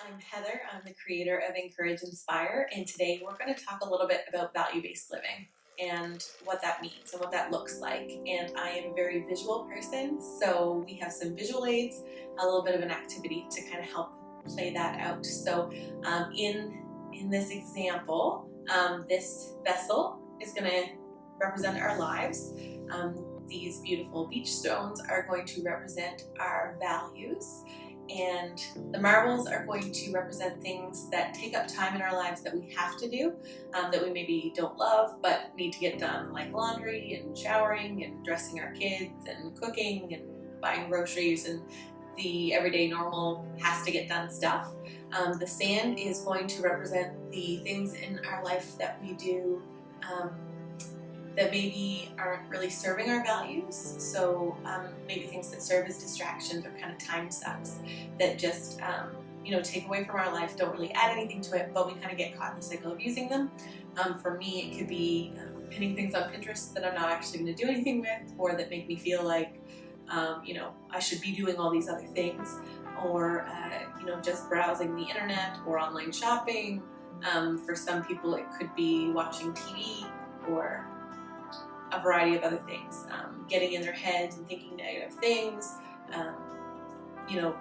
I'm Heather. I'm the creator of Encourage Inspire, and today we're going to talk a little bit about value-based living and what that means and what that looks like. And I am a very visual person, so we have some visual aids, a little bit of an activity to kind of help play that out. So in this example, this vessel is going to represent our lives. These beautiful beach stones are going to represent our values. And the marbles are going to represent things that take up time in our lives that we have to do, that we maybe don't love but need to get done, like laundry and showering and dressing our kids and cooking and buying groceries and the everyday normal has to get done stuff. The sand is going to represent the things in our life that we do that maybe aren't really serving our values. So maybe things that serve as distractions or kind of time sucks that just take away from our life, don't really add anything to it, but we kind of get caught in the cycle of using them. For me, it could be pinning things on Pinterest that I'm not actually going to do anything with, or that make me feel like I should be doing all these other things, or just browsing the internet or online shopping. For some people, it could be watching TV or a variety of other things, getting in their heads and thinking negative things,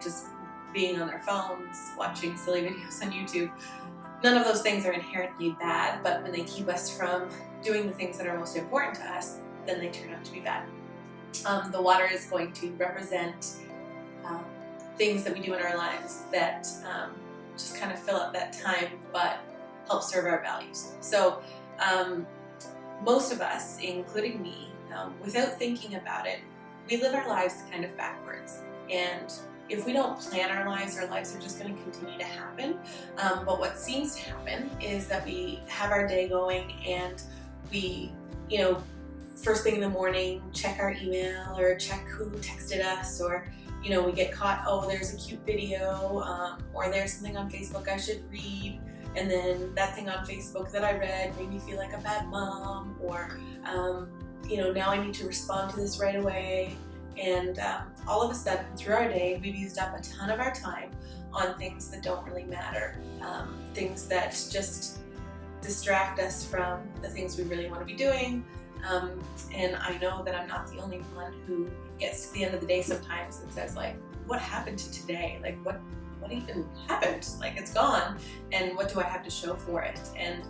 just being on their phones, watching silly videos on YouTube. None of those things are inherently bad, but when they keep us from doing the things that are most important to us, then they turn out to be bad. The water is going to represent things that we do in our lives that just kind of fill up that time, but help serve our values. So most of us, including me, without thinking about it, we live our lives kind of backwards. And if we don't plan our lives are just going to continue to happen. But what seems to happen is that we have our day going and we, first thing in the morning, check our email or check who texted us, or we get caught, oh, there's a cute video, or there's something on Facebook I should read. And then that thing on Facebook that I read made me feel like a bad mom, or, now I need to respond to this right away. And all of a sudden, through our day, we've used up a ton of our time on things that don't really matter, things that just distract us from the things we really want to be doing. And I know that I'm not the only one who gets to the end of the day sometimes and says, like, what happened to today? Like, what even happened? Like, it's gone, and what do I have to show for it? And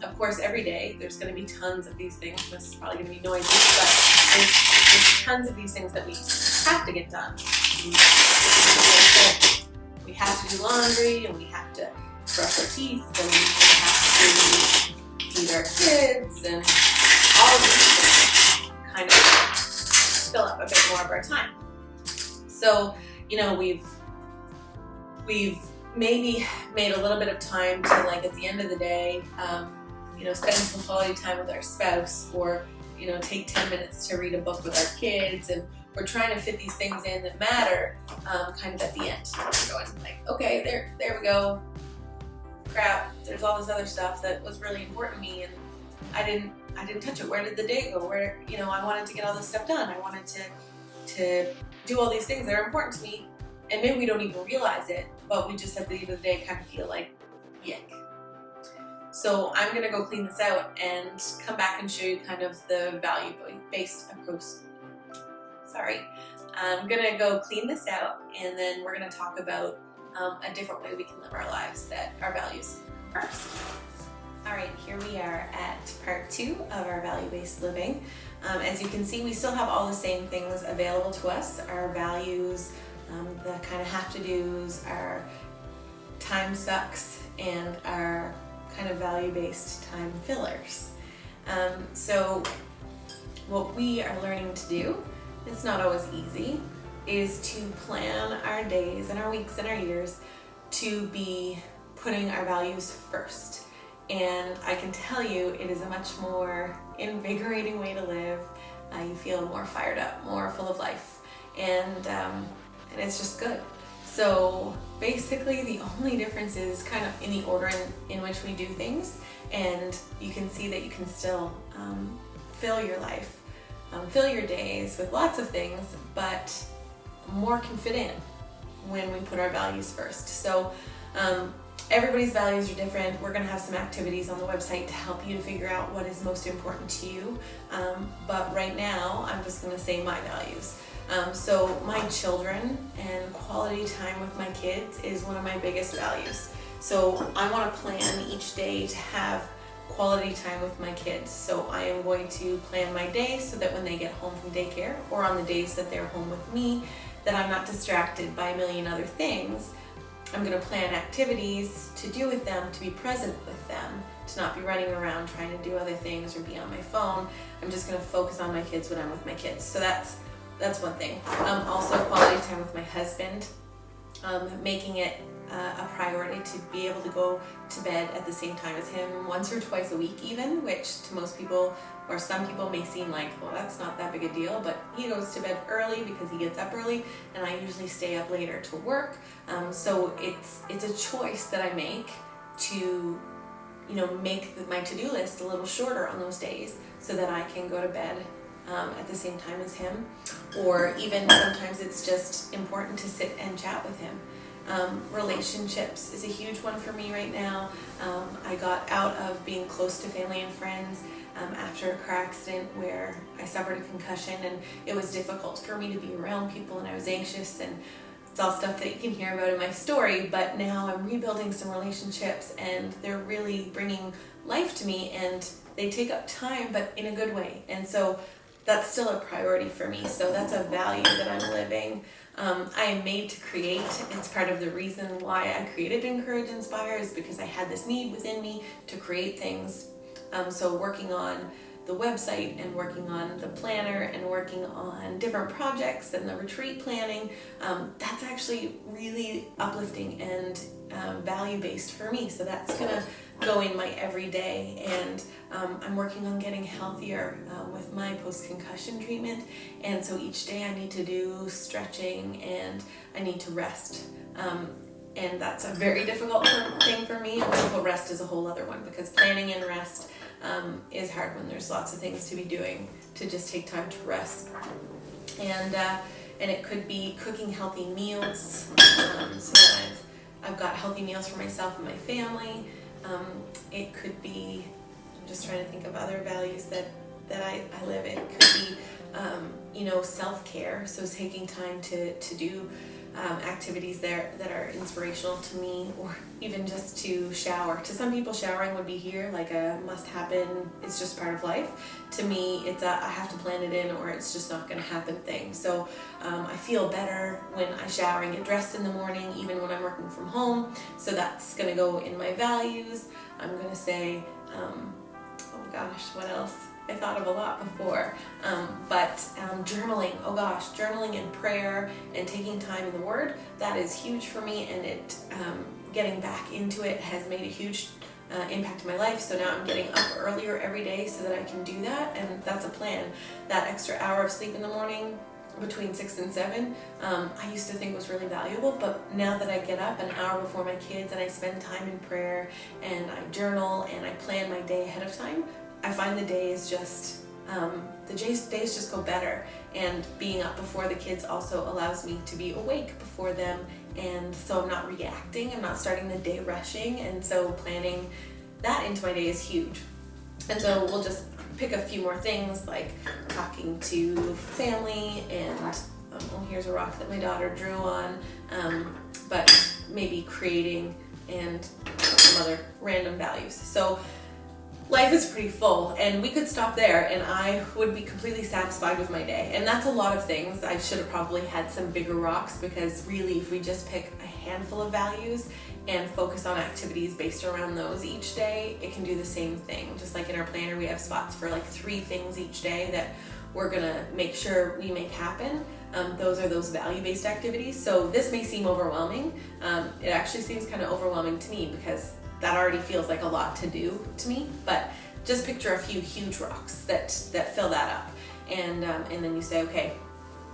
of course, every day there's going to be tons of these things. This is probably going to be noisy, but there's tons of these things that we have to get done. We have to do laundry, and we have to brush our teeth, and we have to feed our kids, and all of these things kind of fill up a bit more of our time. So, we've maybe made a little bit of time to, like, at the end of the day, spend some quality time with our spouse, or, take 10 minutes to read a book with our kids, and we're trying to fit these things in that matter, kind of at the end. We're going like, okay, there we go. Crap, there's all this other stuff that was really important to me, and I didn't touch it. Where did the day go? Where, I wanted to get all this stuff done. I wanted to do all these things that are important to me. And maybe we don't even realize it, but we just at the end of the day kind of feel like, yuck. So I'm going to go clean this out and come back and show you kind of the value-based approach. I'm going to go clean this out, and then we're going to talk about a different way we can live our lives that our values first. All right, here we are at part 2 of our value-based living. As you can see, we still have all the same things available to us, our values, the kind of have-to-dos, our time sucks, and our kind of value-based time fillers. So what we are learning to do, it's not always easy, is to plan our days and our weeks and our years to be putting our values first. And I can tell you, it is a much more invigorating way to live. You feel more fired up, more full of life, and it's just good. So basically, the only difference is kind of in the order in which we do things, and you can see that you can still fill your life, fill your days with lots of things, but more can fit in. when we put our values first. So everybody's values are different. We're going to have some activities on the website to help you to figure out what is most important to you. But right now, I'm just going to say my values. So my children and quality time with my kids is one of my biggest values. So I want to plan each day to have quality time with my kids. So I am going to plan my day so that when they get home from daycare, or on the days that they're home with me, that I'm not distracted by a million other things. I'm going to plan activities to do with them, to be present with them, to not be running around trying to do other things or be on my phone. I'm just going to focus on my kids when I'm with my kids. So that's one thing. Also quality time with my husband, making it a priority to be able to go to bed at the same time as him, once or twice a week even, which to most people or some people may seem like, well, that's not that big a deal, but he goes to bed early because he gets up early, and I usually stay up later to work. So it's a choice that I make to, make my to-do list a little shorter on those days so that I can go to bed at the same time as him. Or even sometimes it's just important to sit and chat with him. Relationships is a huge one for me right now. I got out of being close to family and friends after a car accident where I suffered a concussion, and it was difficult for me to be around people, and I was anxious, and it's all stuff that you can hear about in my story. But now I'm rebuilding some relationships, and they're really bringing life to me, and they take up time, but in a good way. And so that's still a priority for me. So that's a value that I'm living. I am made to create. It's part of the reason why I created Encourage Inspire, is because I had this need within me to create things. So working on the website and working on the planner and working on different projects and the retreat planning, that's actually really uplifting and value-based for me. So that's gonna go in my everyday, and I'm working on getting healthier with my post-concussion treatment, and so each day I need to do stretching and I need to rest. And that's a very difficult thing for me. But rest is a whole other one, because planning and rest is hard when there's lots of things to be doing, to just take time to rest. And it could be cooking healthy meals, so that I've got healthy meals for myself and my family. It could be, I'm just trying to think of other values that I live. It could be, self-care, so taking time to do activities there that are inspirational to me, or even just to shower. To some people, showering would be here, like a must happen, it's just part of life. To me, it's a I have to plan it in, or it's just not going to happen thing. So I feel better when I shower and get dressed in the morning, even when I'm working from home. So that's going to go in my values. I'm going to say, what else? I thought of a lot before, but journaling, journaling and prayer and taking time in the Word, that is huge for me, and it getting back into it has made a huge impact in my life. So now I'm getting up earlier every day so that I can do that, and that's a plan. That extra hour of sleep in the morning between 6 and 7, I used to think was really valuable, but now that I get up an hour before my kids and I spend time in prayer and I journal and I plan my day ahead of time, I find the days just go better. And being up before the kids also allows me to be awake before them, and so I'm not reacting, I'm not starting the day rushing, and so planning that into my day is huge. And so we'll just pick a few more things, like talking to family, and here's a rock that my daughter drew on, but maybe creating and some other random values. So life is pretty full, and we could stop there and I would be completely satisfied with my day. And that's a lot of things. I should have probably had some bigger rocks, because really if we just pick a handful of values and focus on activities based around those each day, it can do the same thing. Just like in our planner, we have spots for like 3 things each day that we're gonna make sure we make happen. Those are those value-based activities. So this may seem overwhelming. It actually seems kind of overwhelming to me, because that already feels like a lot to do to me, but just picture a few huge rocks that fill that up, and then you say, okay,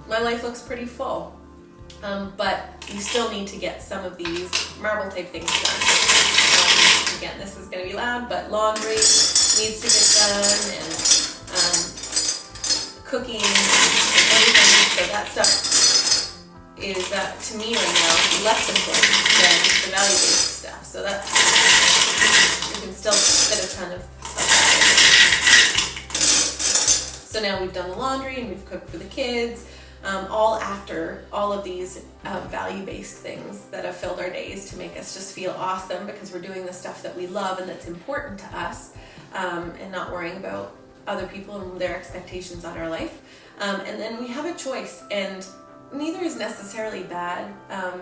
my life looks pretty full, but you still need to get some of these marble type things done. Again, this is going to be loud, but laundry needs to get done, and cooking and everything. So that stuff is to me right now less important than the value-based stuff. So that you can still fit a ton of that in. So now we've done the laundry and we've cooked for the kids, all after all of these value-based things that have filled our days to make us just feel awesome because we're doing the stuff that we love and that's important to us, and not worrying about other people and their expectations on our life. And then we have a choice, and neither is necessarily bad.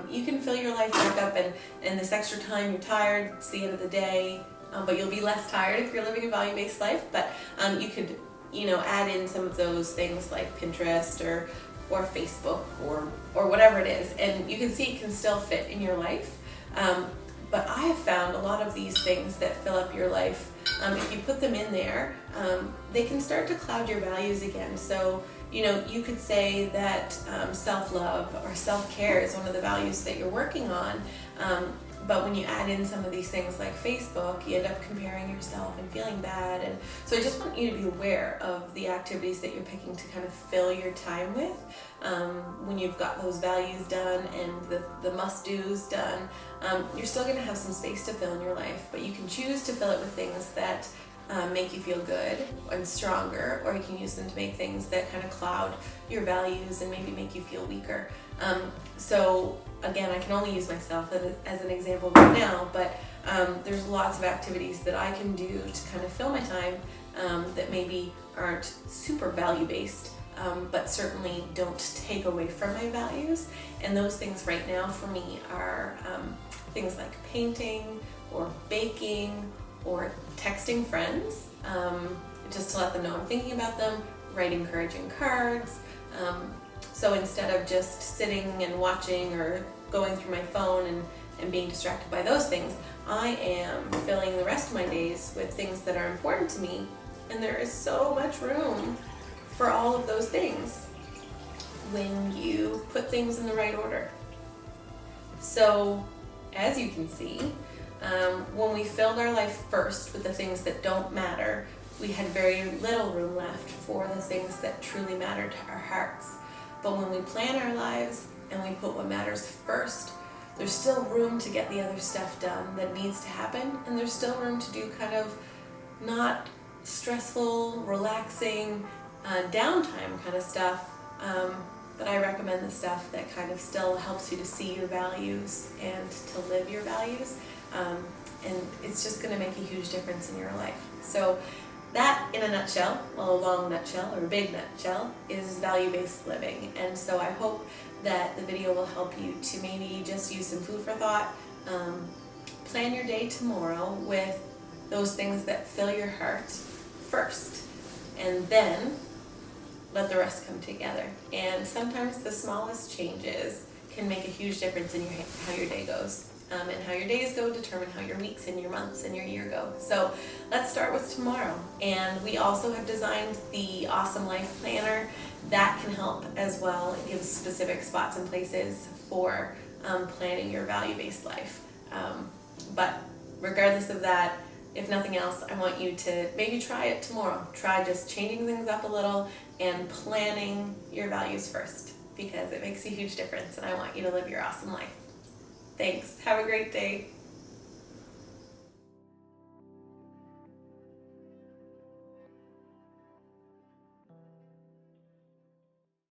You can fill your life back up, and this extra time you're tired, it's the end of the day, but you'll be less tired if you're living a value-based life. But you could, add in some of those things like Pinterest or Facebook or whatever it is, and you can see it can still fit in your life. But I have found a lot of these things that fill up your life, if you put them in there, they can start to cloud your values again. So, you could say that self-love or self-care is one of the values that you're working on. But when you add in some of these things like Facebook, you end up comparing yourself and feeling bad. And so I just want you to be aware of the activities that you're picking to kind of fill your time with. When you've got those values done and the must-dos done, you're still going to have some space to fill in your life, but you can choose to fill it with things that make you feel good and stronger, or you can use them to make things that kind of cloud your values and maybe make you feel weaker. So again, I can only use myself as an example right now, but there's lots of activities that I can do to kind of fill my time that maybe aren't super value-based, but certainly don't take away from my values. And those things right now for me are things like painting or baking or texting friends, just to let them know I'm thinking about them, write encouraging cards. So instead of just sitting and watching or going through my phone and being distracted by those things, I am filling the rest of my days with things that are important to me. And there is so much room for all of those things when you put things in the right order. So as you can see, when we filled our life first with the things that don't matter, we had very little room left for the things that truly matter to our hearts. But when we plan our lives and we put what matters first, there's still room to get the other stuff done that needs to happen, and there's still room to do kind of not stressful, relaxing, downtime kind of stuff. But I recommend the stuff that kind of still helps you to see your values and to live your values. And it's just going to make a huge difference in your life. So that, in a nutshell, well, a long nutshell or a big nutshell, is value-based living. And so I hope that the video will help you to maybe just use some food for thought. Plan your day tomorrow with those things that fill your heart first, and then let the rest come together. And sometimes the smallest changes can make a huge difference in how your day goes. And how your days go determine how your weeks and your months and your year go. So let's start with tomorrow. And we also have designed the Awesome Life Planner. That can help as well. It gives specific spots and places for planning your value-based life. But regardless of that, if nothing else, I want you to maybe try it tomorrow. Try just changing things up a little and planning your values first, because it makes a huge difference, and I want you to live your awesome life. Thanks. Have a great day.